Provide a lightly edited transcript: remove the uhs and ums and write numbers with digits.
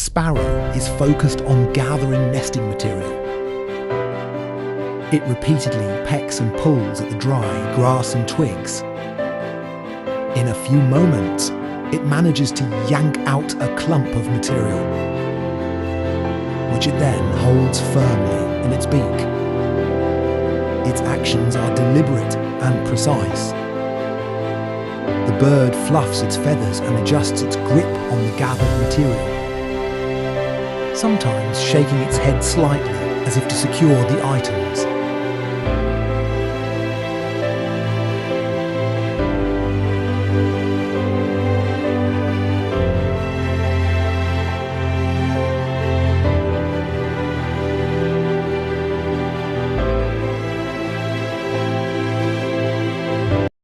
sparrow is focused on gathering nesting material. It repeatedly pecks and pulls at the dry grass and twigs. In a few moments, it manages to yank out a clump of material, which it then holds firmly in its beak. Its actions are deliberate and precise. The bird fluffs its feathers and adjusts its grip on the gathered material, sometimes shaking its head slightly as if to secure the items.